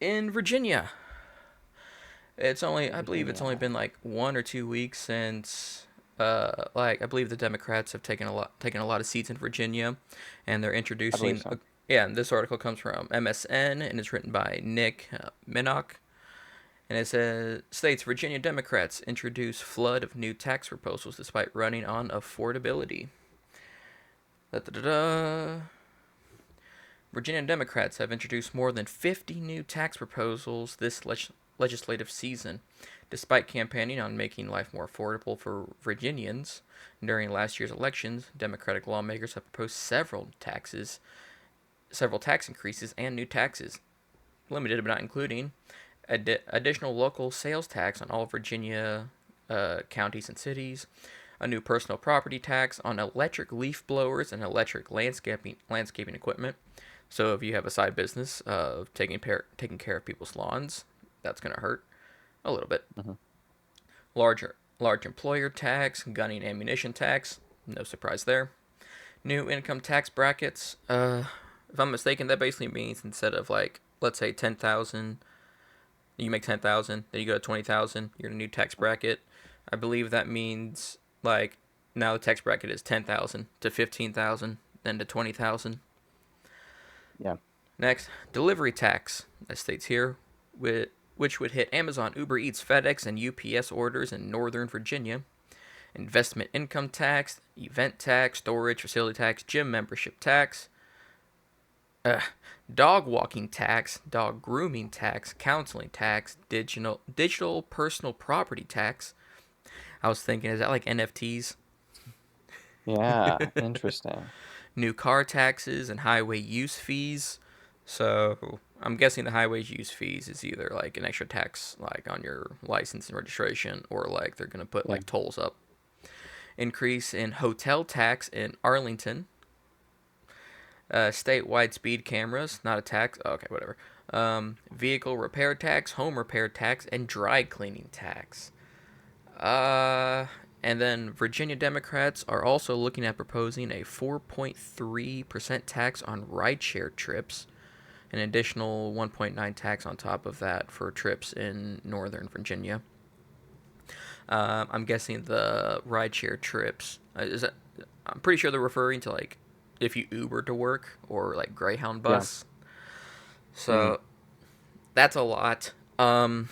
in Virginia. I believe it's only Virginia. been like 1 or 2 weeks since, I believe the Democrats have taken a lot of seats in Virginia, and they're I believe introducing. so. Yeah, and this article comes from MSN, and it's written by Nick Minnock, and it says states Virginia Democrats introduce flood of new tax proposals despite running on affordability. Da, da, da, da. Virginia Democrats have introduced more than 50 new tax proposals this legislative season, despite campaigning on making life more affordable for Virginians. During last year's elections, Democratic lawmakers have proposed several tax increases and new taxes, limited but not including additional local sales tax on all Virginia counties and cities, a new personal property tax on electric leaf blowers and electric landscaping equipment. So if you have a side business of taking care of people's lawns, that's gonna hurt a little bit. Hmm. Large employer tax, gunning ammunition tax, no surprise there. New income tax brackets. If I'm mistaken, that basically means instead of like let's say 10,000, you make 10,000, then you go to 20,000, you're in a new tax bracket. I believe that means like now the tax bracket is 10,000 to 15,000, then to 20,000. Yeah. Next, delivery tax, that states here, which would hit Amazon, Uber Eats, FedEx, and UPS orders in Northern Virginia. Investment income tax, event tax, storage facility tax, gym membership tax, uh, dog walking tax, dog grooming tax, counseling tax, digital personal property tax. I was thinking, is that like NFTs? Yeah. Interesting. New car taxes and highway use fees. So I'm guessing the highway use fees is either like an extra tax like on your license and registration, or like they're gonna put Yeah. like tolls up. Increase in hotel tax in Arlington. Statewide speed cameras, not a tax. Oh, okay, whatever. Vehicle repair tax, home repair tax, and dry cleaning tax. Uh, and then Virginia Democrats are also looking at proposing a 4.3% tax on rideshare trips, an additional 1.9 tax on top of that for trips in Northern Virginia. I'm guessing the rideshare trips is that. I'm pretty sure they're referring to like if you Uber to work or like Greyhound Yeah. bus. Hmm. So that's a lot. Hmm.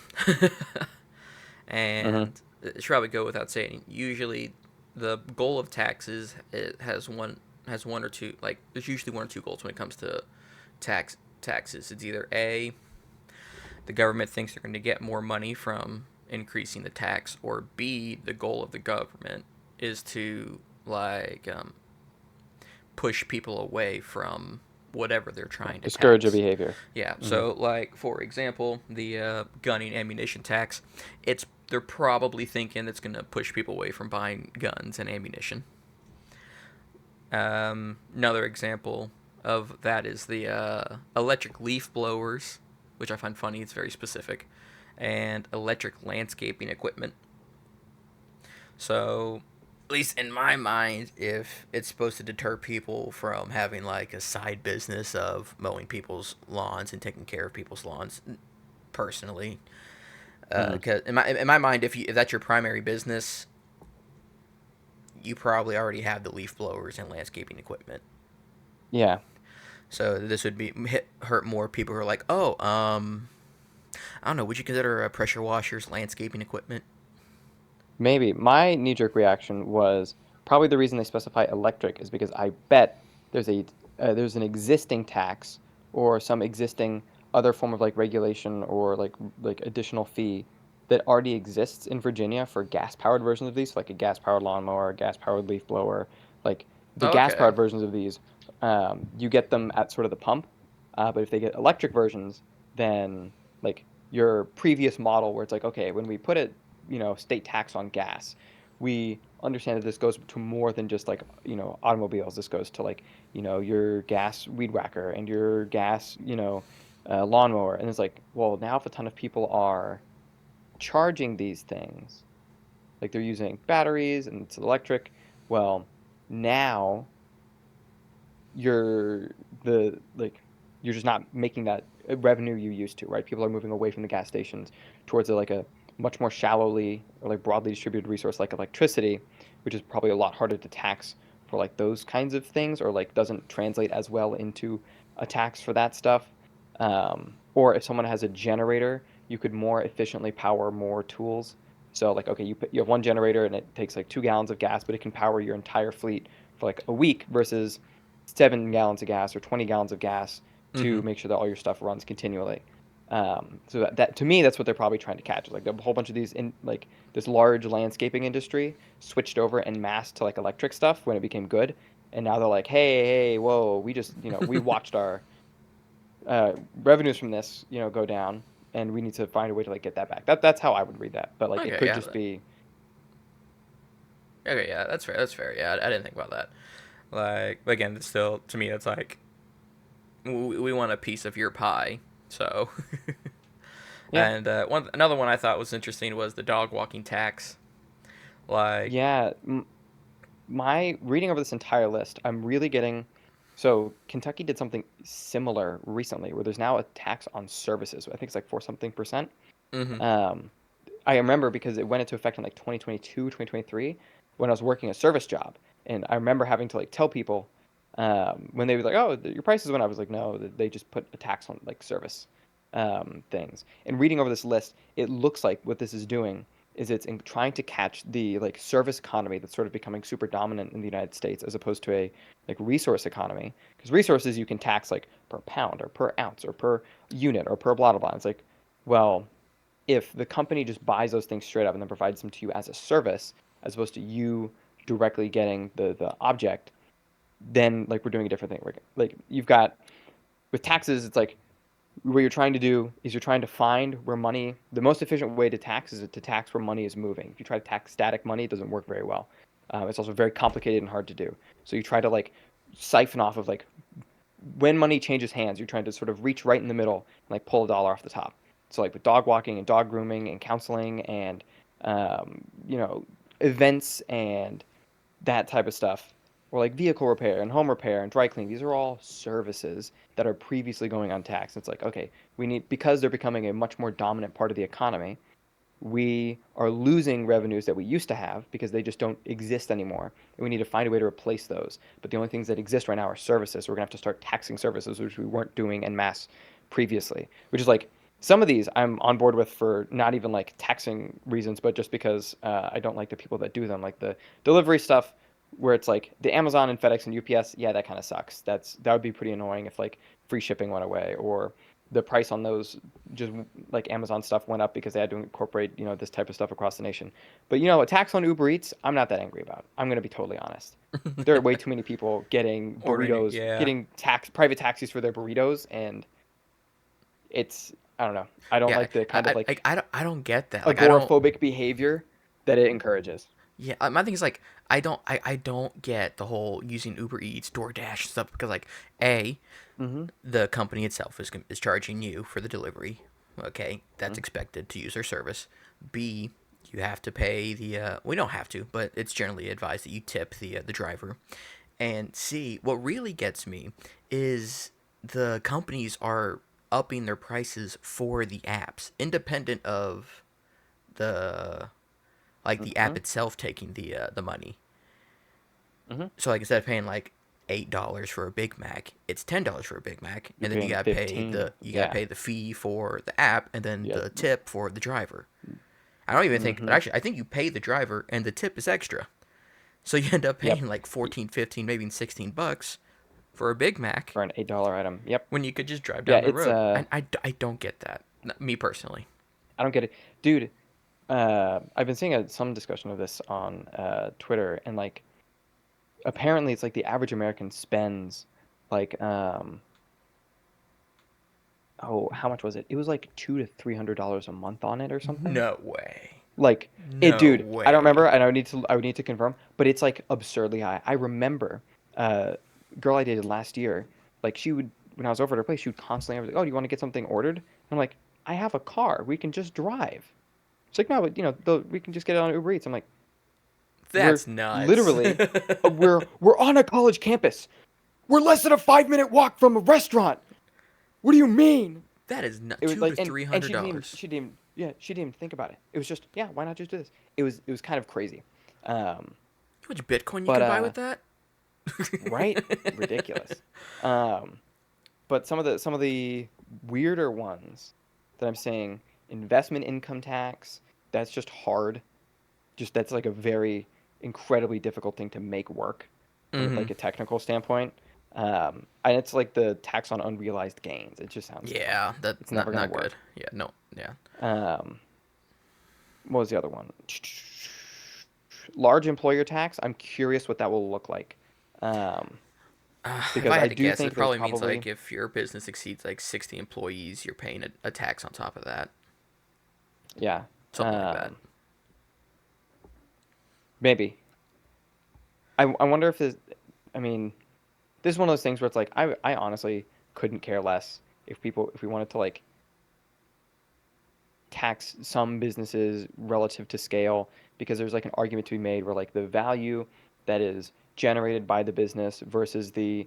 And it should probably go without saying. Usually, the goal of taxes has one or two, like there's usually one or two goals when it comes to taxes. It's either A, the government thinks they're going to get more money from increasing the tax, or B, the goal of the government is to push people away from whatever they're Yeah. trying to Discourage your tax. behavior. Yeah. Hmm. So, like for example, the gunning ammunition tax, they're probably thinking it's going to push people away from buying guns and ammunition. Another example of that is the electric leaf blowers, which I find funny. It's very specific, and electric landscaping equipment. So, at least in my mind, if it's supposed to deter people from having like a side business of mowing people's lawns and taking care of people's lawns, personally, Hmm. because in my mind, if that's your primary business, you probably already have the leaf blowers and landscaping equipment. Yeah. So this would hurt more people who are like, oh, I don't know. Would you consider pressure washers landscaping equipment? Maybe. My knee-jerk reaction was probably the reason they specify electric is because I bet there's an existing tax or some existing other form of like regulation or like additional fee that already exists in Virginia for gas-powered versions of these, like a gas-powered lawnmower, a gas-powered leaf blower. Like the Oh, okay. gas-powered versions of these, you get them at sort of the pump. But if they get electric versions, then like your previous model where it's like, okay, when we put it state tax on gas, we understand that this goes to more than just like automobiles. This goes to like your gas weed whacker and your gas lawnmower. And it's like, well, now if a ton of people are charging these things, like they're using batteries and it's electric, well, now you're the like you're just not making that revenue you used to, right? People are moving away from the gas stations towards like a much more shallowly or like broadly distributed resource like electricity, which is probably a lot harder to tax for like those kinds of things, or like doesn't translate as well into a tax for that stuff. Or if someone has a generator, you could more efficiently power more tools. So like, okay, you have one generator and it takes like 2 gallons of gas, but it can power your entire fleet for like a week versus 7 gallons of gas or 20 gallons of gas Mm-hmm. to make sure that all your stuff runs continually. So that to me, that's what they're probably trying to catch. Is like a whole bunch of these in like this large landscaping industry switched over en masse to like electric stuff when it became good, and now they're like, hey, whoa, we just we watched our revenues from this go down, and we need to find a way to like get that back. That's how I would read that. But like it Okay, could yeah. just be Okay, yeah, that's fair. That's fair. Yeah, I didn't think about that. Like, again, it's still to me, it's like we want a piece of your pie. So, yeah. and another one I thought was interesting was the dog walking tax. Like, Yeah, my reading over this entire list, I'm really getting. So Kentucky did something similar recently, where there's now a tax on services. I think it's like 4 something%. mm-hmm. Um, I remember because it went into effect in like 2022, 2023, when I was working a service job, and I remember having to like tell people when they were like, "Oh, your prices went up." I was like, "No, they just put a tax on like service things." And reading over this list, it looks like what this is doing is it's trying to catch the like service economy that's sort of becoming super dominant in the United States as opposed to a like resource economy. Because resources you can tax like per pound or per ounce or per unit or per blah blah blah. It's like, well, if the company just buys those things straight up and then provides them to you as a service, as opposed to you directly getting the object, then like we're doing a different thing. Like you've got with taxes, it's like what you're trying to do is you're trying to find where money. The most efficient way to tax is to tax where money is moving. If you try to tax static money, it doesn't work very well. It's also very complicated and hard to do. So you try to like siphon off of like when money changes hands, you're trying to sort of reach right in the middle and like pull a dollar off the top. So like with dog walking and dog grooming and counseling and um, you know events and that type of stuff, or like vehicle repair and home repair and dry cleaning. These are all services that are previously going untaxed. It's like okay, we need because they're becoming a much more dominant part of the economy we are losing revenues that we used to have because they just don't exist anymore. And we need to find a way to replace those. But the only things that exist right now are services. So we're going to have to start taxing services, which we weren't doing en masse previously. Which is like some of these I'm on board with for not even like taxing reasons, but just because I don't like the people that do them. Like the delivery stuff where it's like the Amazon and FedEx and UPS, yeah, that kind of sucks. That would be pretty annoying if like free shipping went away or the price on those just like Amazon stuff went up because they had to incorporate, this type of stuff across the nation. But a tax on Uber Eats, I'm not that angry about. I'm going to be totally honest. There are way too many people getting Ordering it, burritos, yeah, getting private taxis for their burritos, and it's I don't know. I don't yeah. like the kind of like I don't get that. Like, I don't. agoraphobic behavior that it encourages. Yeah, my thing is like I don't get the whole using Uber Eats, DoorDash stuff because like a Mm-hmm. the company itself is charging you for the delivery. Okay, that's Mm-hmm. expected to use their service. B, you have to pay the we don't have to, but it's generally advised that you tip the driver. And C, what really gets me is the companies are upping their prices for the apps, independent of the the Mm-hmm. app itself taking the money. Mm-hmm. So like instead of paying like $8 for a Big Mac, it's $10 for a Big Mac, You're and then paying 15. you gotta Yeah. pay the fee for the app, and then Yep. the tip for the driver. I don't even think Mm-hmm. actually I think you pay the driver and the tip is extra. So you end up Yep. paying like 14, 15, maybe even $16 for a Big Mac For an $8 item. Yep. when you could just drive Yeah, down the it's road. And I don't get that. Me personally. I don't get it. Dude, I've been seeing some discussion of this on Twitter, and like apparently it's like the average American spends like oh how much was it? It was like $200 to $300 a month on it or something. No way. Like it, No dude. I don't remember, way. and I would need to confirm, but it's like absurdly high. I remember, girl I dated last year, like she would when I was over at her place, she would constantly I was like, oh, do you want to get something ordered? And I'm like, I have a car. We can just drive. It's like no, but we can just get it on Uber Eats. I'm like. We're That's nuts. literally we're on a college campus. We're less than a 5-minute walk from a restaurant. What do you mean? That is not It was two like, to three and hundred dollars. she didn't even think about it. It was just, yeah, why not just do this? It was kind of crazy. Um, How much Bitcoin you but can buy with that? right, ridiculous. Um, but some of the weirder ones that I'm saying, investment income tax, that's just hard. Just that's like a very incredibly difficult thing to make work from Mm-hmm. like a technical standpoint. And it's like the tax on unrealized gains. It just sounds dumb. Yeah, that's It's never gonna not good. work. Yeah, no, yeah. Um, what was the other one? Large employer tax. I'm curious what that will look like. Um, If because I I had to do guess, it think there's probably means like probably if your business exceeds like 60 employees, you're paying a tax on top of that, yeah. something like that. Um, maybe. I wonder if this. I mean, this is one of those things where it's like I honestly couldn't care less if we wanted to like tax some businesses relative to scale, because there's like an argument to be made where like the value that is generated by the business versus the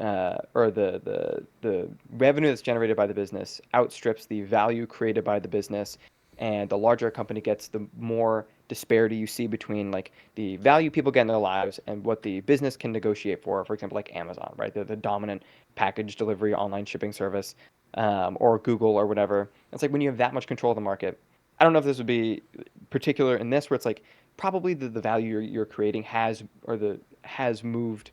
or the revenue that's generated by the business outstrips the value created by the business, and the larger a company gets, the more disparity you see between like the value people get in their lives and what the business can negotiate for example, like Amazon, right? They're the dominant package delivery online shipping service, or Google or whatever. It's like when you have that much control of the market. I don't know if this would be particular in this, where it's like probably the value you're creating has moved,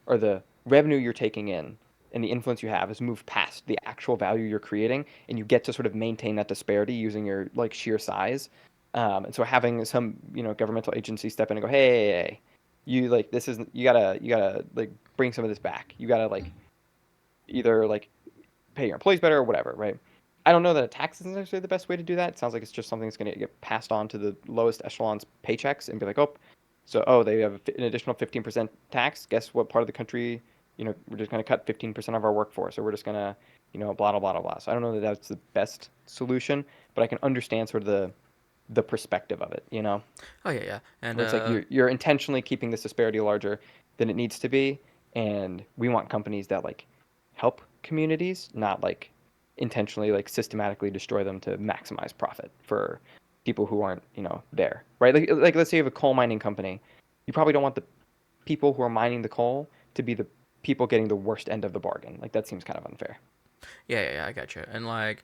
or the revenue you're taking in and the influence you have has moved past the actual value you're creating, and you get to sort of maintain that disparity using your like sheer size. And so having some governmental agency step in and go, hey, you like this isn't, you gotta like bring some of this back. You gotta like either like pay your employees better or whatever, right? I don't know that a tax is necessarily the best way to do that. It sounds like it's just something that's going to get passed on to the lowest echelons paychecks and be like, oh, they have an additional 15% tax. Guess what part of the country, we're just going to cut 15% of our workforce, or we're just going to, blah, blah, blah, blah, blah. So I don't know that that's the best solution, but I can understand sort of the perspective of it, Oh yeah, yeah, and where it's like you're intentionally keeping this disparity larger than it needs to be, and we want companies that like help communities, not like intentionally like systematically destroy them to maximize profit for people who aren't there, right? Like let's say you have a coal mining company, you probably don't want the people who are mining the coal to be the people getting the worst end of the bargain. Like that seems kind of unfair. yeah, yeah, yeah, I got you. And like,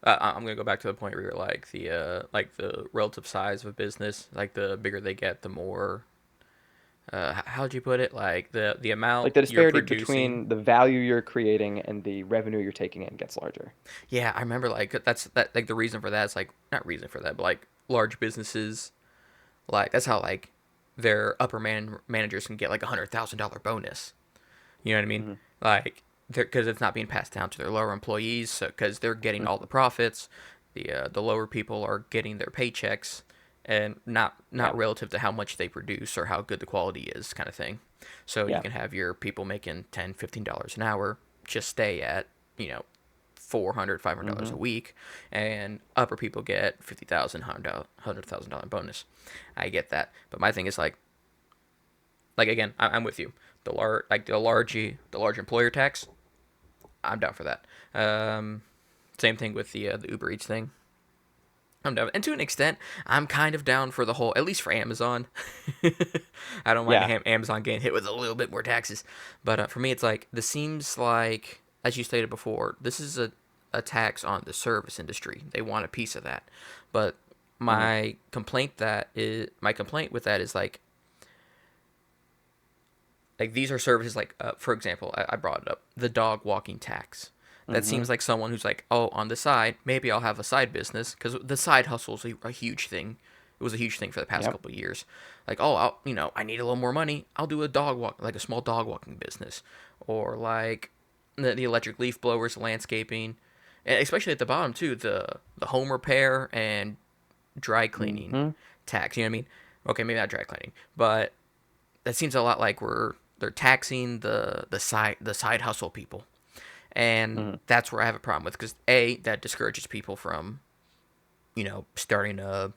I'm gonna go back to the point where you're like the relative size of a business, like the bigger they get, the more how'd you put it? Like the amount Like the you're disparity producing. between the value you're creating and the revenue you're taking in gets larger. Yeah, I remember like that like the reason for that is like not reason for that, but like large businesses like that's how like their managers can get like $100,000 bonus. You know what I mean? Hmm. Like because it's not being passed down to their lower employees, so because they're getting all the profits, the lower people are getting their paychecks, and not Yeah, relative to how much they produce or how good the quality is, kind of thing. So you yeah. can have your people making $10, $15 an hour just stay at you know 400, $500 a Hmm. week, and upper people get 50,000, $100,000 bonus. I get that, but my thing is like again, I'm with you. The large employer tax, I'm down for that. Same thing with the Uber Eats thing. I'm down, and to an extent, I'm kind of down for the whole, at least for Amazon. I don't mind Yeah. Amazon getting hit with a little bit more taxes, but for me, it's like this seems like, as you stated before, this is a tax on the service industry. They want a piece of that, but Hmm. my complaint with that is like these are services like for example I brought it up, the dog walking tax. That Hmm. seems like someone who's like, oh, on the side maybe I'll have a side business, because the side hustle is a huge thing. It was a huge thing for the past Yep. couple of years. Like, oh, I need a little more money, I'll do a dog walk, like a small dog walking business, or like the electric leaf blowers, landscaping, and especially at the bottom too, the home repair and dry cleaning Hmm. tax. You know what I mean? Okay, maybe not dry cleaning, but that seems a lot like they're taxing the side hustle people, and Hmm. that's where I have a problem with, because a that discourages people from starting a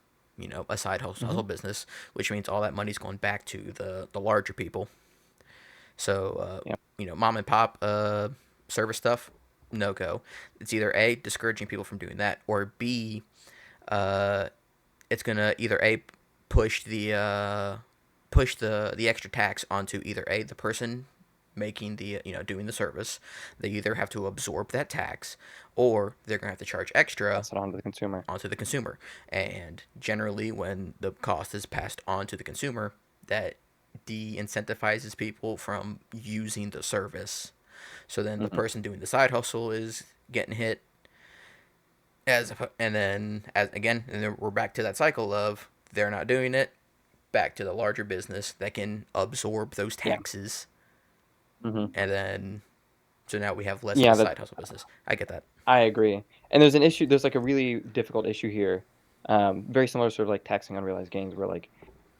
side Hmm. hustle business, which means all that money's going back to the larger people. So Yep. mom and pop service stuff. no go. It's either A, discouraging people from doing that, or B, uh, it's gonna either A, push the extra tax onto either A, the person making the, doing the service. They either have to absorb that tax, or they're gonna have to charge extra Pass it on to the consumer. onto the consumer. And generally, when the cost is passed on to the consumer, that de-incentivizes people from using the service. So then the Hmm. person doing the side hustle is getting hit, and then as again, and then we're back to that cycle of they're not doing it. Back to the larger business that can absorb those Yeah. taxes, Hmm. and then so now we have less of a Yeah, that side hustle business. I get that. I agree. And there's an issue. There's like a really difficult issue here, very similar to sort of like taxing unrealized gains, where like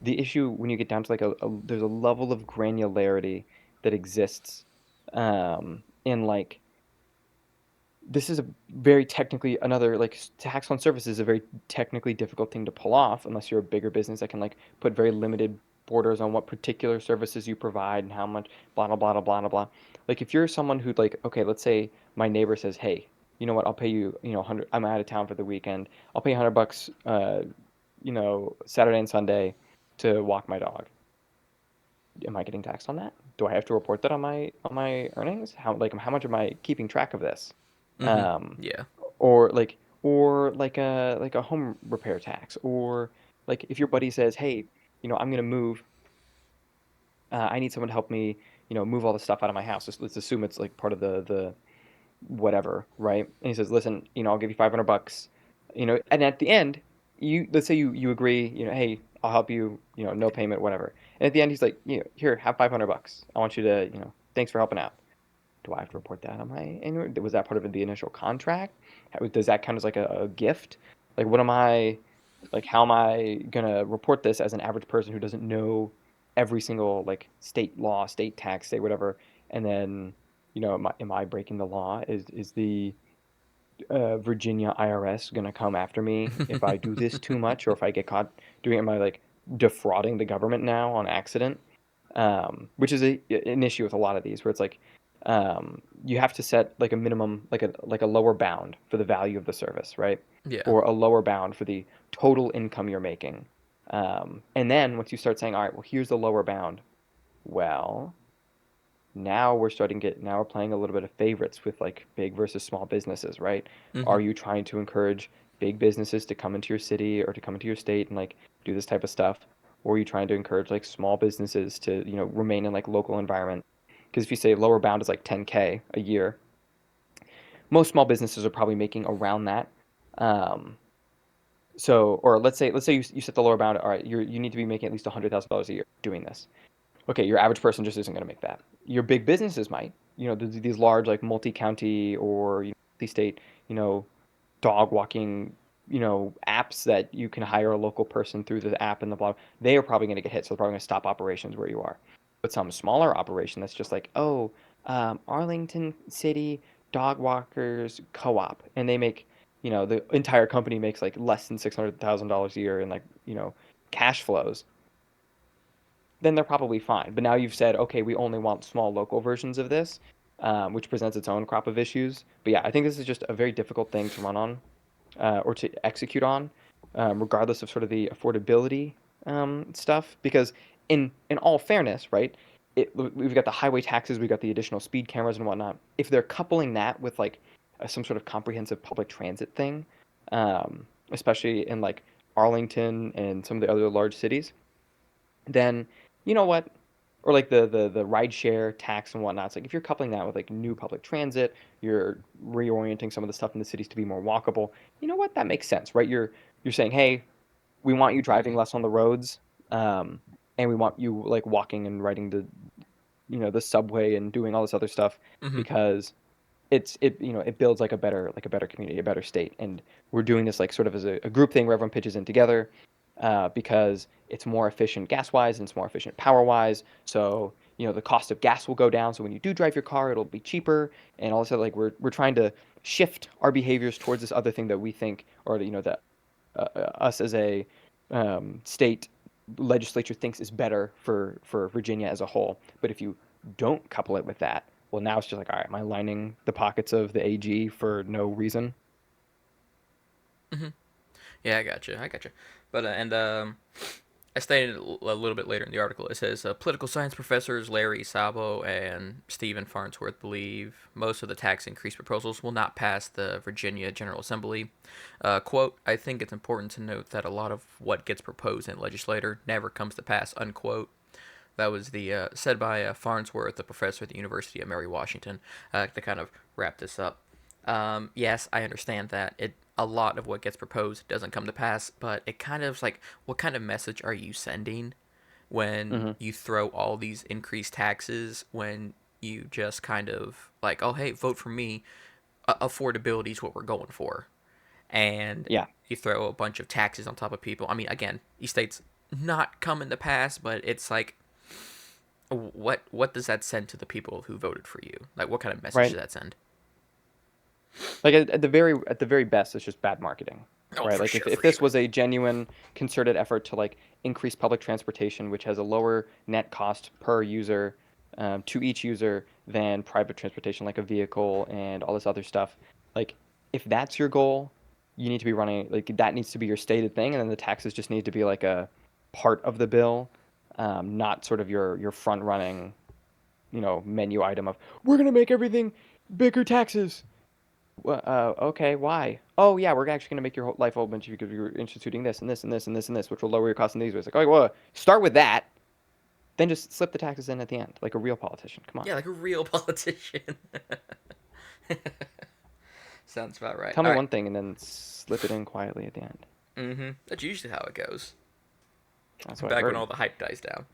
the issue when you get down to like there's a level of granularity that exists in like this is a very technically another like tax on services is a very technically difficult thing to pull off unless you're a bigger business that can like put very limited borders on what particular services you provide and how much blah blah blah blah blah blah. Like if you're someone who like okay, let's say my neighbor says, "Hey, you know what? I'll pay you, 100 I'm out of town for the weekend. I'll pay you $100 Saturday and Sunday to walk my dog." Am I getting taxed on that? Do I have to report that on my earnings? How much am I keeping track of this? Mm-hmm. Um, Yeah. or like a home repair tax, or like if your buddy says, "Hey, I'm gonna move. I need someone to help me, move all the stuff out of my house." Let's assume it's like part of the whatever, right? And he says, "Listen, I'll give you $500." And at the end, let's say you agree, "Hey, I'll help you, no payment, whatever." And at the end, he's like, "Here, have $500. I want you to, thanks for helping out." Do I have to report that on my annual? Was that part of the initial contract? Does that count as like a gift? Like, what am I, like, how am I gonna report this as an average person who doesn't know every single like state law, state tax, state whatever? And then, am I breaking the law? Is the Virginia IRS gonna come after me if I do this too much, or if I get caught doing it? Am I like defrauding the government now on accident? Which is an issue with a lot of these, where it's like you have to set like a minimum, like a lower bound for the value of the service, right? Yeah. Or a lower bound for the total income you're making. And then once you start saying, all right, well, here's the lower bound. Well, now we're playing a little bit of favorites with like big versus small businesses, right? Mm-hmm. Are you trying to encourage big businesses to come into your city or to come into your state and like do this type of stuff? Or are you trying to encourage like small businesses to, remain in like local environment? Because if you say lower bound is like 10K a year, most small businesses are probably making around that. Um, or let's say you set the lower bound. All right, you need to be making at least $100,000 a year doing this. Okay, your average person just isn't going to make that. Your big businesses might. These large like multi-county or multi-state, you know, dog walking, apps that you can hire a local person through the app and the blog. They are probably going to get hit, so they're probably going to stop operations where you are. But some smaller operation that's just like, oh, Arlington City Dog Walkers Co-op, and they make, the entire company makes like less than $600,000 a year in like, cash flows, then they're probably fine. But now you've said, okay, we only want small local versions of this, which presents its own crop of issues. But yeah, I think this is just a very difficult thing to run on or to execute on, regardless of sort of the affordability stuff. Because in all fairness, right, we've got the highway taxes, we've got the additional speed cameras and whatnot. If they're coupling that with like some sort of comprehensive public transit thing, especially in like Arlington and some of the other large cities, then you know what? Or like the ride share tax and whatnot. It's like if you're coupling that with like new public transit, you're reorienting some of the stuff in the cities to be more walkable. You know what? That makes sense, right? You're saying, hey, we want you driving less on the roads, um, and we want you like walking and riding the subway and doing all this other stuff Mm-hmm. because it builds like a better community, a better state. And we're doing this like sort of as a group thing where everyone pitches in together, because it's more efficient gas wise and it's more efficient power wise. So the cost of gas will go down, so when you do drive your car it'll be cheaper. And also like we're trying to shift our behaviors towards this other thing that we think, or that us as a state legislature thinks is better for Virginia as a whole. But if you don't couple it with that, Well, now it's just like, all right, am I lining the pockets of the AG for no reason? Hmm. Yeah, I gotcha. I gotcha. But I stated a little bit later in the article. It says political science professors Larry Sabo and Stephen Farnsworth believe most of the tax increase proposals will not pass the Virginia General Assembly. Quote: I think it's important to note that a lot of what gets proposed in the legislature never comes to pass. Unquote. That was the said by Farnsworth, a professor at the University of Mary Washington, to kind of wrap this up. Yes, I understand that a lot of what gets proposed doesn't come to pass, but it kind of is like, what kind of message are you sending when Hmm. you throw all these increased taxes, when you just kind of like, oh hey, vote for me, affordability is what we're going for, and Yeah, you throw a bunch of taxes on top of people. I mean, again, these states not coming to pass, but it's like, what does that send to the people who voted for you? Like, what kind of message does right. that send? Like at the very best, it's just bad marketing, Oh, right? for Like if, sure, if for this sure. was a genuine concerted effort to like increase public transportation, which has a lower net cost per user to each user than private transportation, like a vehicle and all this other stuff, like if that's your goal, you need to be running like that needs to be your stated thing, and then the taxes just need to be like a part of the bill, not sort of your front running, menu item of we're gonna make everything bigger taxes. Okay, why? Oh, yeah, we're actually going to make your life a whole bunch because you're instituting this and this and this and this and this, which will lower your costs in these ways. Like, oh, well, start with that, then just slip the taxes in at the end, like a real politician. Come on. Yeah, like a real politician. Sounds about right. Tell All me right. one thing and then slip it in quietly at the end. Mm-hmm. That's usually how it goes. That's what I've Back when all heard. the hype dies down.